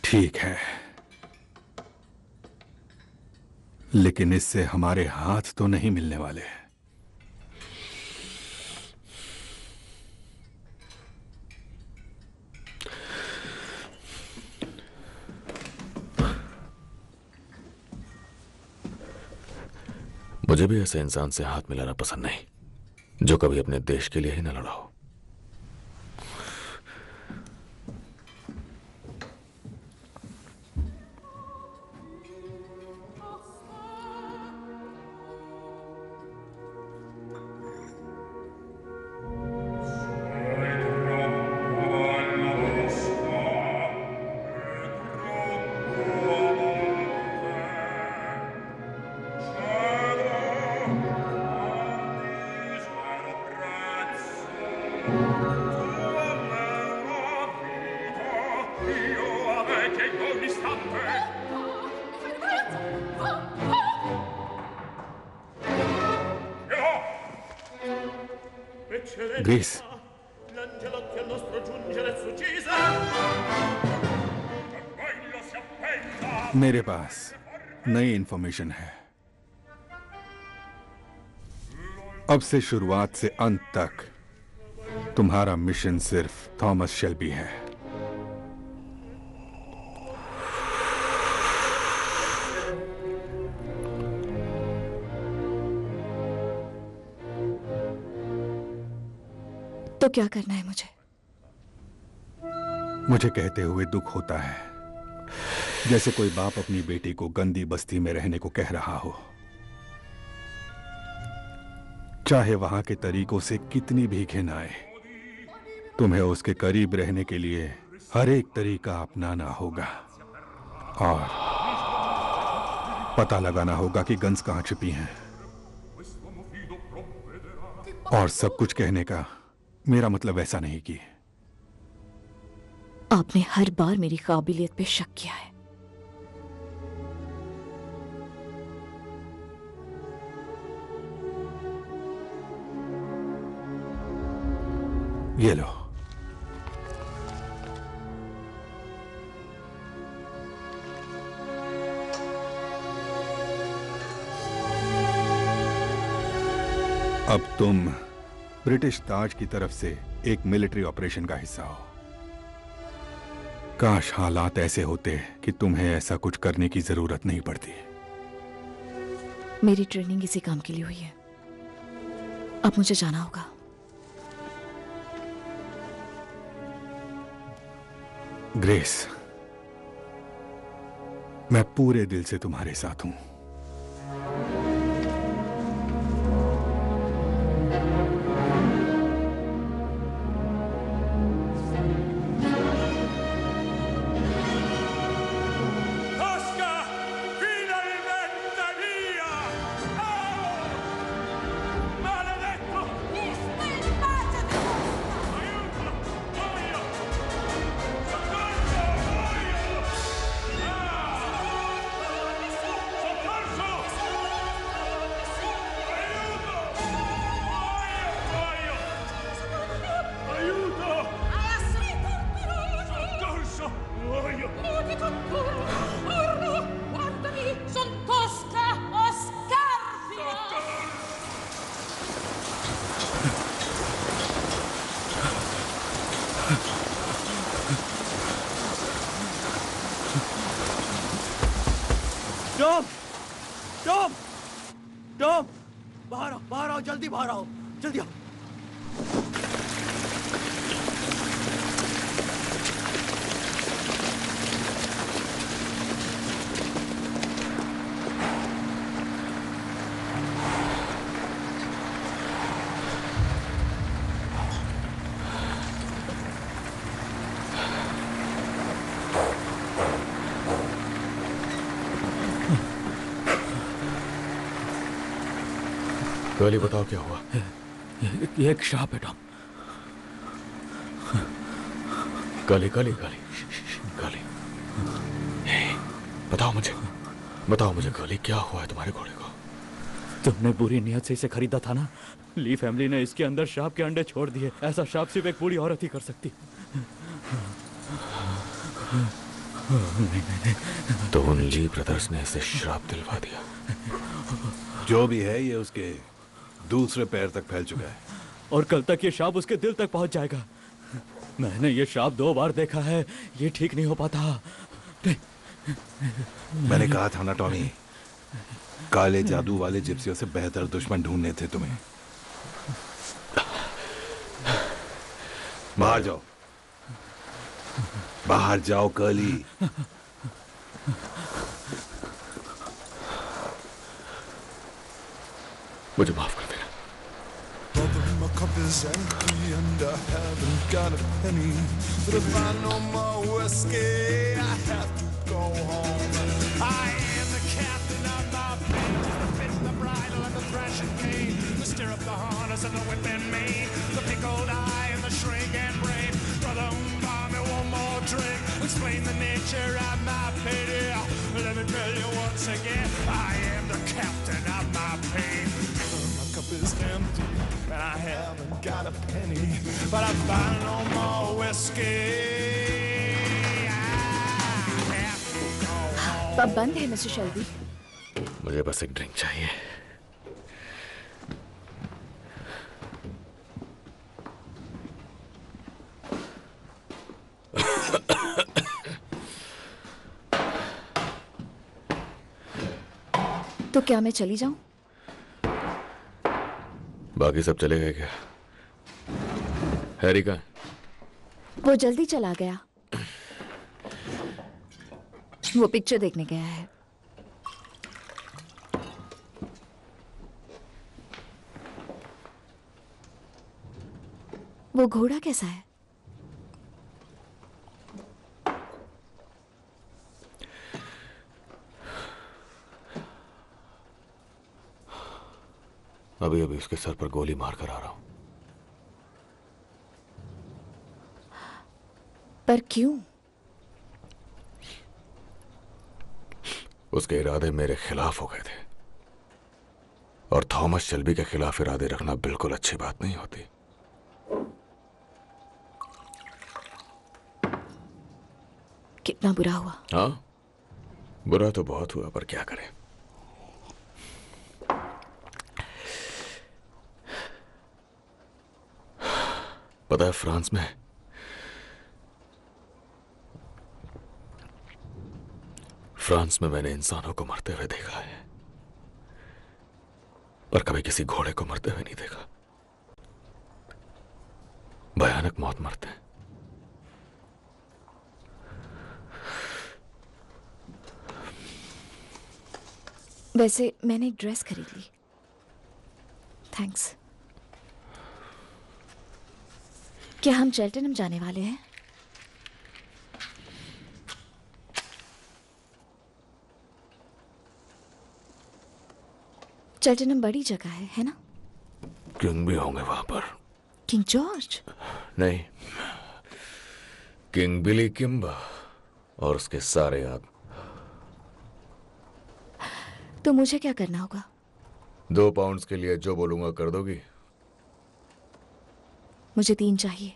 ठीक है, लेकिन इससे हमारे हाथ तो नहीं मिलने वाले। मुझे भी ऐसे इंसान से हाथ मिलाना पसंद नहीं जो कभी अपने देश के लिए ही न लड़ा हो। ग्रेस, मेरे पास नई इंफॉर्मेशन है। अब से शुरुआत से अंत तक तुम्हारा मिशन सिर्फ थॉमस शेल्बी है। तो क्या करना है मुझे? मुझे कहते हुए दुख होता है, जैसे कोई बाप अपनी बेटी को गंदी बस्ती में रहने को कह रहा हो, चाहे वहां के तरीकों से कितनी भी घिन आए। तुम्हें उसके करीब रहने के लिए हर एक तरीका अपनाना होगा और पता लगाना होगा कि गन्स कहां छिपी हैं। और सब कुछ कहने का मेरा मतलब ऐसा नहीं कि आपने हर बार मेरी काबिलियत पे शक किया है। ये लो। अब तुम ब्रिटिश ताज की तरफ से एक मिलिट्री ऑपरेशन का हिस्सा हो। काश हालात ऐसे होते कि तुम्हें ऐसा कुछ करने की जरूरत नहीं पड़ती। मेरी ट्रेनिंग इसी काम के लिए हुई है। अब मुझे जाना होगा। ग्रेस, मैं पूरे दिल से तुम्हारे साथ हूं। टॉम, टॉम, टॉम, बाहर आओ, जल्दी बाहर आओ, जल्दी आओ। गली बताओ क्या हुआ? ये एक श्राप है टॉम। गली गली गली गली, बताओ मुझे गली, क्या हुआ है तुम्हारे घोड़े को? तुमने बुरी नियत से इसे खरीदा था ना। ली फैमिली ने इसके अंदर श्राप के अंडे छोड़ दिए। ऐसा श्राप सिर्फ एक बूढ़ी औरत ही कर सकती। तो उन ली ब्रदर्स ने इसे श्राप दिलवा दिया। जो भी है, ये उसके दूसरे पैर तक फैल चुका है और कल तक ये श्राप उसके दिल तक पहुंच जाएगा। मैंने ये श्राप 2 बार देखा है। ये ठीक नहीं हो पाता। मैंने कहा था ना टॉमी, काले जादू वाले जिप्सियों से बेहतर दुश्मन ढूंढने थे तुम्हें। बाहर जाओ, बाहर जाओ कर्ली। मुझे माफ कर देना। My cup is empty and I haven't got a penny. But if I know my whiskey, I have to go home. I am the captain of my band, the bit, the bridle, and the thrashing cane, the stirrup, the harness, and the whip and mane, the pickled eye and the shrink and brain. Brother, buy me one more drink. Explain the nature of my pity. Let me tell you once again, I am the captain of my pain. My cup is empty and I haven't got a penny, but I found no more whiskey. Pub बंद है mister Shelby. मुझे बस एक drink चाहिए। तो क्या मैं चली जाऊं? बाकी सब चले गए क्या? हैरी का? वो जल्दी चला गया। वो पिक्चर देखने गया है। वो घोड़ा कैसा है? अभी अभी उसके सर पर गोली मारकर आ रहा हूं। पर क्यों? उसके इरादे मेरे खिलाफ हो गए थे, और थॉमस शेल्बी के खिलाफ इरादे रखना बिल्कुल अच्छी बात नहीं होती। कितना बुरा हुआ। हाँ, बुरा तो बहुत हुआ, पर क्या करें। पता है, फ्रांस में फ्रांस में मैंने इंसानों को मरते हुए देखा है, पर कभी किसी घोड़े को मरते हुए नहीं देखा। भयानक मौत मरते हैं। वैसे मैंने एक ड्रेस खरीद ली। थैंक्स। क्या हम चेल्टनहम जाने वाले हैं? चेल्टनहम बड़ी जगह है ना? किंग भी होंगे वहां पर। King George? नहीं, किंग बिली किम्बा और उसके सारे आदमी। तो मुझे क्या करना होगा? 2 पाउंड्स के लिए जो बोलूंगा कर दोगी? मुझे 3 चाहिए।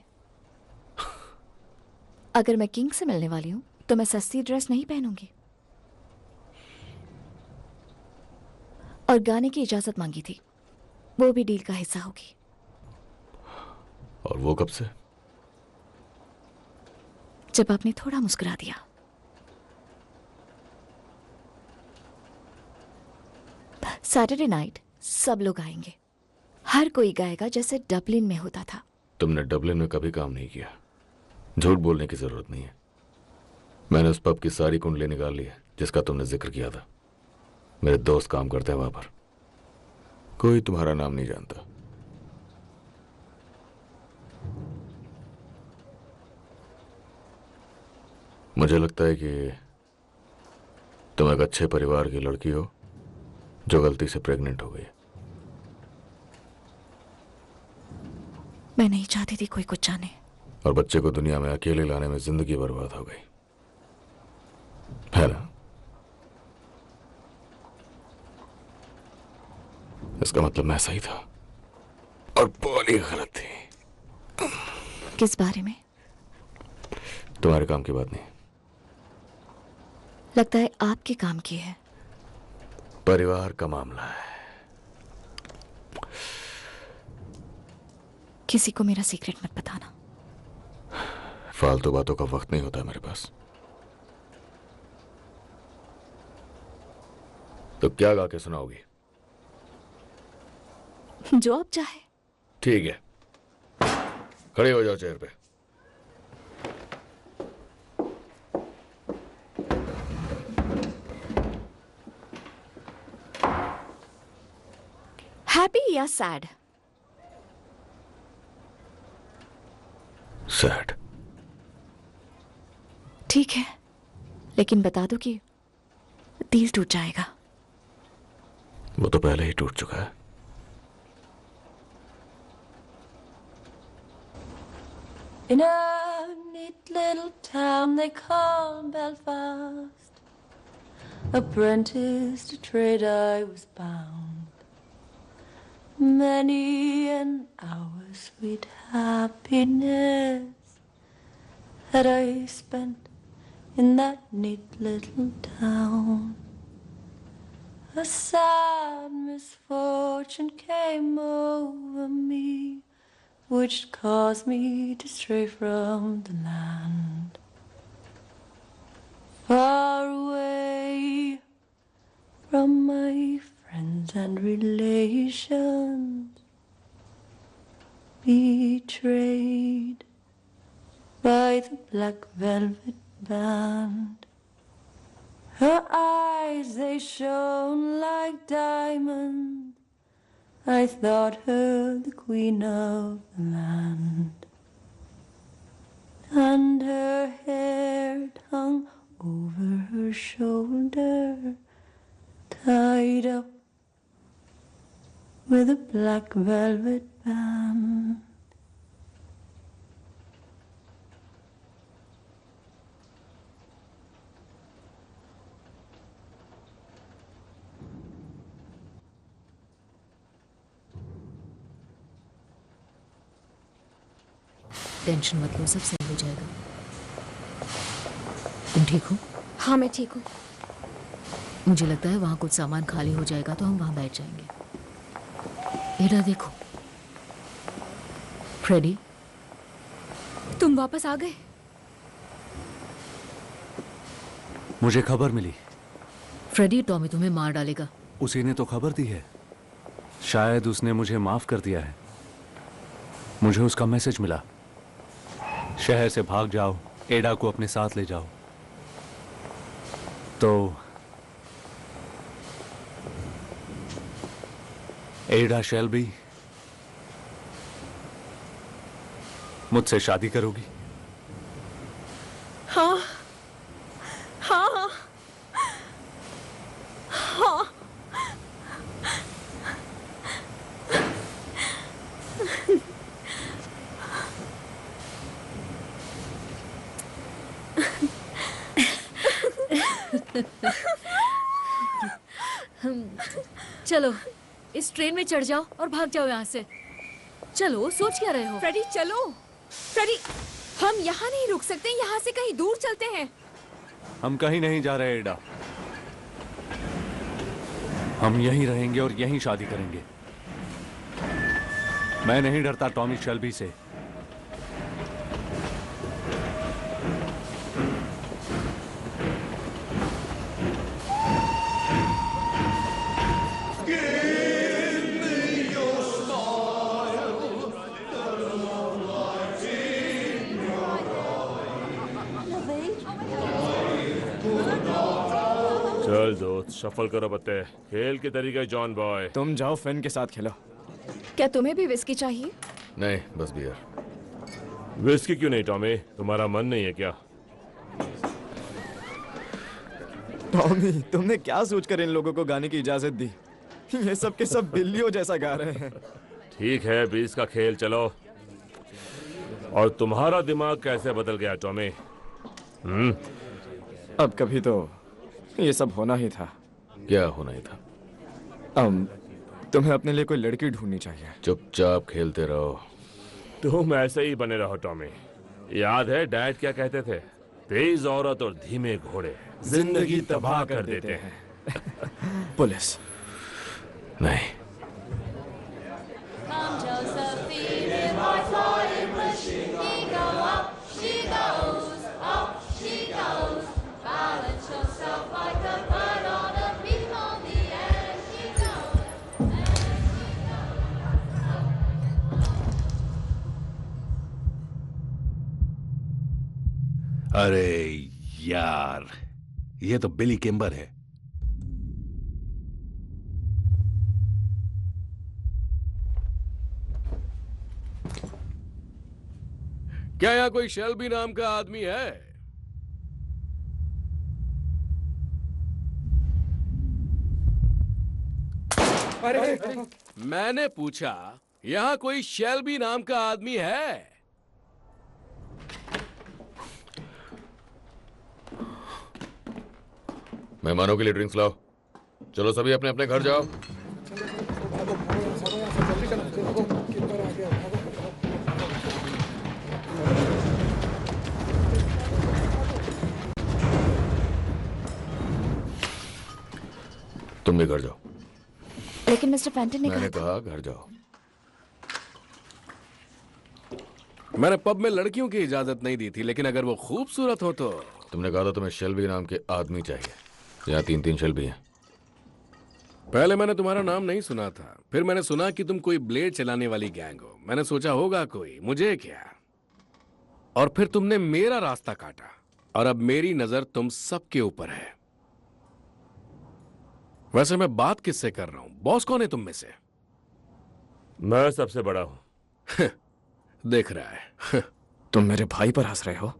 अगर मैं किंग से मिलने वाली हूं तो मैं सस्ती ड्रेस नहीं पहनूंगी। और गाने की इजाजत मांगी थी, वो भी डील का हिस्सा होगी। और वो कब से? जब आपने थोड़ा मुस्कुरा दिया। सैटरडे नाइट सब लोग आएंगे। हर कोई गाएगा जैसे डबलिन में होता था। तुमने डबलिन में कभी काम नहीं किया, झूठ बोलने की जरूरत नहीं है। मैंने उस पब की सारी कुंडली निकाल ली है जिसका तुमने जिक्र किया था। मेरे दोस्त काम करते हैं वहां पर। कोई तुम्हारा नाम नहीं जानता। मुझे लगता है कि तुम एक अच्छे परिवार की लड़की हो जो गलती से प्रेग्नेंट हो गई। मैं नहीं चाहती थी कोई कुछ जाने। और बच्चे को दुनिया में अकेले लाने में जिंदगी बर्बाद हो गई, है ना? इसका मतलब मैं सही था और पॉली गलत थी। किस बारे में? तुम्हारे काम की बात नहीं। लगता है आपके काम की है। परिवार का मामला है। किसी को मेरा सीक्रेट मत बताना। फालतू बातों का वक्त नहीं होता मेरे पास। तो क्या गा के सुनाओगी? जो आप चाहे। ठीक है, खड़े हो जाओ चेयर पे। हैप्पी या सैड? सैड। ठीक है, लेकिन बता दो कि दिल टूट जाएगा। वो तो पहले ही टूट चुका है। In a neat little town they call Belfast, apprentice to trade I was bound. Many an hour sweet happiness that I spent in that neat little town. A sad misfortune came over me, which caused me to stray from the land. Far away from my friends and relations, betrayed by the Black Velvet Band. Her eyes, they shone like diamonds. I thought her the queen of the land, and her hair hung over her shoulder, tied up with a black velvet band. Tension मत लो, सब सही हो जाएगा। तुम ठीक हो? हाँ मैं ठीक हूँ। मुझे लगता है वहां कुछ सामान खाली हो जाएगा तो हम वहां बैठ जाएंगे। एडा देखो। फ्रेडी, तुम वापस आ गए? मुझे खबर मिली फ्रेडी टॉमी तुम्हें मार डालेगा। उसी ने तो खबर दी है। शायद उसने मुझे माफ कर दिया है। मुझे उसका मैसेज मिला, शहर से भाग जाओ, एडा को अपने साथ ले जाओ। तो एडा शेल्बी मुझसे शादी करोगी? हाँ हाँ हाँ। चलो इस ट्रेन में चढ़ जाओ और भाग जाओ यहाँ से। चलो, सोच क्या रहे हो? फ्रेडी चलो। फ्रेडी, हम यहाँ नहीं रुक सकते, यहाँ से कहीं दूर चलते हैं। हम कहीं नहीं जा रहे एडा। हम यहीं रहेंगे और यहीं शादी करेंगे। मैं नहीं डरता टॉमी शेल्बी से। चल दोस्त, शफल करो पत्ते। खेल के तरीके जॉन बॉय। तुम जाओ, फिन के साथ खेलो। क्या तुम्हें भी विस्की चाहिए? नहीं, बस बियर। विस्की क्यों नहीं टॉमी? तुम्हारा मन नहीं है क्या? टॉमी, तुमने क्या सोचकर इन लोगों को गाने की इजाजत दी? ये सब के सब बिल्लियों जैसा गा रहे हैं। ठीक है, 20 का खेल चलो। और तुम्हारा दिमाग कैसे बदल गया टॉमी? अब कभी तो ये सब होना ही था। क्या होना ही था? तुम्हें अपने लिए कोई लड़की ढूंढनी चाहिए। चुपचाप खेलते रहो। तुम ऐसे ही बने रहो टॉमी। याद है डैड क्या कहते थे? तेज औरत और धीमे घोड़े जिंदगी तबाह कर देते हैं। पुलिस नहीं। अरे यार, ये तो बिली किम्बर है। क्या यहाँ कोई शेल्बी नाम का आदमी है? अरे मैंने पूछा, यहाँ कोई शेल्बी नाम का आदमी है? मेहमानों के लिए ड्रिंक्स लाओ। चलो सभी अपने अपने घर जाओ। तुम भी घर जाओ। लेकिन मिस्टर फैंटन ने मैंने कहा घर जाओ। मैंने पब में लड़कियों की इजाजत नहीं दी थी, लेकिन अगर वो खूबसूरत हो तो। तुमने कहा था तुम्हें शेल्बी नाम के आदमी चाहिए। यहाँ 3-3 शेल्बी हैं। पहले मैंने तुम्हारा नाम नहीं सुना था, फिर मैंने सुना कि तुम कोई ब्लेड चलाने वाली गैंग हो। मैंने सोचा होगा कोई, मुझे क्या। और फिर तुमने मेरा रास्ता काटा, और अब मेरी नजर तुम सबके ऊपर है। वैसे मैं बात किससे कर रहा हूं? बॉस कौन है तुम में से? मैं सबसे बड़ा हूं। देख रहा है। तुम मेरे भाई पर हंस रहे हो?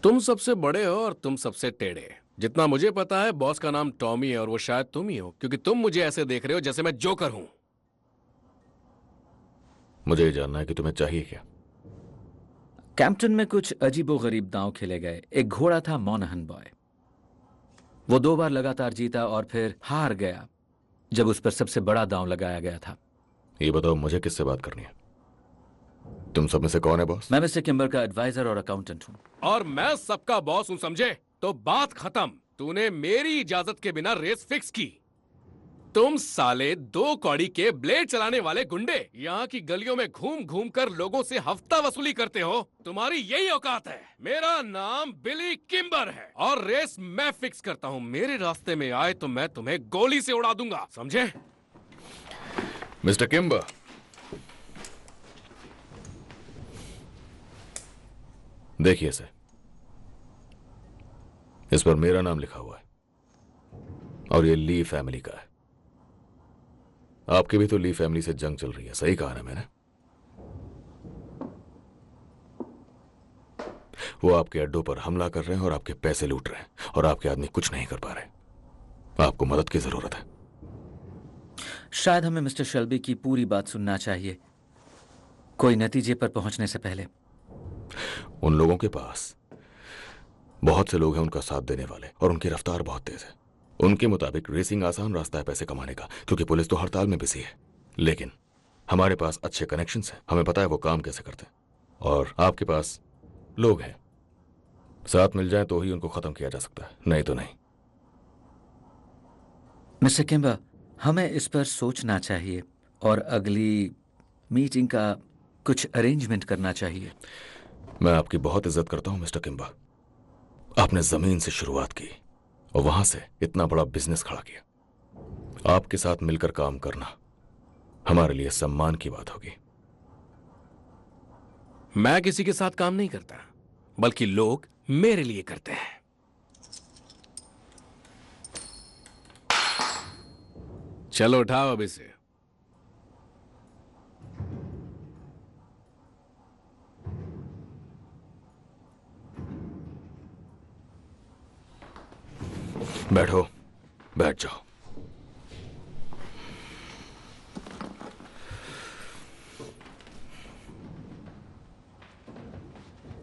तुम सबसे बड़े हो और तुम सबसे टेढ़े। जितना मुझे पता है, बॉस का नाम टॉमी है, और वो शायद तुम ही हो, क्योंकि तुम मुझे ऐसे देख रहे हो जैसे मैं जोकर हूं। मुझे ये जानना है कि तुम्हें चाहिए क्या। कैंपटन में कुछ अजीबोगरीब दांव खेले गए। एक घोड़ा था मोनाहन बॉय। वो 2 बार लगातार जीता और फिर हार गया जब उस पर सबसे बड़ा दांव लगाया गया था। ये बताओ, मुझे किससे बात करनी है? तुम सब में से कौन है बॉस? मैं मिस्टर किम्बर का एडवाइजर और अकाउंटेंट हूं। और मैं सबका बॉस हूं, समझे? तो बात खत्म। तूने मेरी इजाजत के बिना रेस फिक्स की। तुम साले 2 कौड़ी के ब्लेड चलाने वाले गुंडे यहाँ की गलियों में घूम घूम कर लोगों से हफ्ता वसूली करते हो। तुम्हारी यही औकात है। मेरा नाम बिली किम्बर है और रेस मैं फिक्स करता हूँ। मेरे रास्ते में आए तो मैं तुम्हें गोली से उड़ा दूंगा, समझे? मिस्टर किम्बर, देखिए सर, इस पर मेरा नाम लिखा हुआ है और ये ली फैमिली का है। आपकी भी तो ली फैमिली से जंग चल रही है, सही कहा ना मैंने? वो आपके अड्डों पर हमला कर रहे हैं और आपके पैसे लूट रहे हैं और आपके आदमी कुछ नहीं कर पा रहे। आपको मदद की जरूरत है। शायद हमें मिस्टर शेल्बी की पूरी बात सुनना चाहिए, कोई नतीजे पर पहुंचने से पहले। उन लोगों के पास बहुत से लोग हैं उनका साथ देने वाले और उनकी रफ्तार बहुत तेज है। उनके मुताबिक रेसिंग आसान रास्ता है पैसे कमाने का, क्योंकि पुलिस तो हड़ताल में बिजी है। लेकिन हमारे पास अच्छे कनेक्शंस हैं, हमें पता है वो काम कैसे करते हैं। और आपके पास लोग हैं, साथ मिल जाए तो ही उनको खत्म किया जा सकता है, नहीं तो नहीं। मिस्टर किम्बर, हमें इस पर सोचना चाहिए और अगली मीटिंग का कुछ अरेंजमेंट करना चाहिए। मैं आपकी बहुत इज्जत करता हूं मिस्टर किम्बर। आपने जमीन से शुरुआत की और वहां से इतना बड़ा बिजनेस खड़ा किया। आपके साथ मिलकर काम करना हमारे लिए सम्मान की बात होगी। मैं किसी के साथ काम नहीं करता, बल्कि लोग मेरे लिए करते हैं। चलो उठाओ अब इसे। बैठो, बैठ जाओ।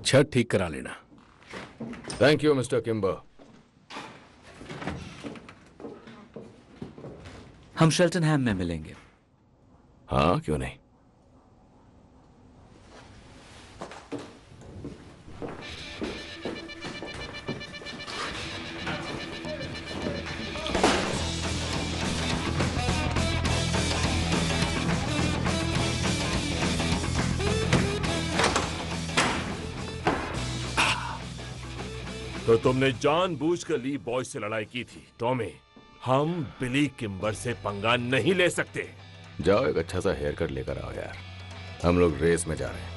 छत ठीक करा लेना। Thank you mister Kimber. हम शेल्टनहैम में मिलेंगे। हाँ, क्यों नहीं। तो तुमने जानबूझकर ली बॉय से लड़ाई की थी टॉमी। हम बिली किम्बर से पंगा नहीं ले सकते। जाओ एक अच्छा सा हेयर कट लेकर आओ यार, हम लोग रेस में जा रहे हैं।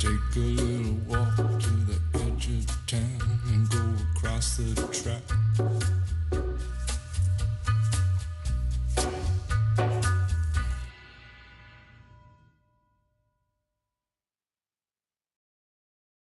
Take a little walk to the edge of town and go across the track.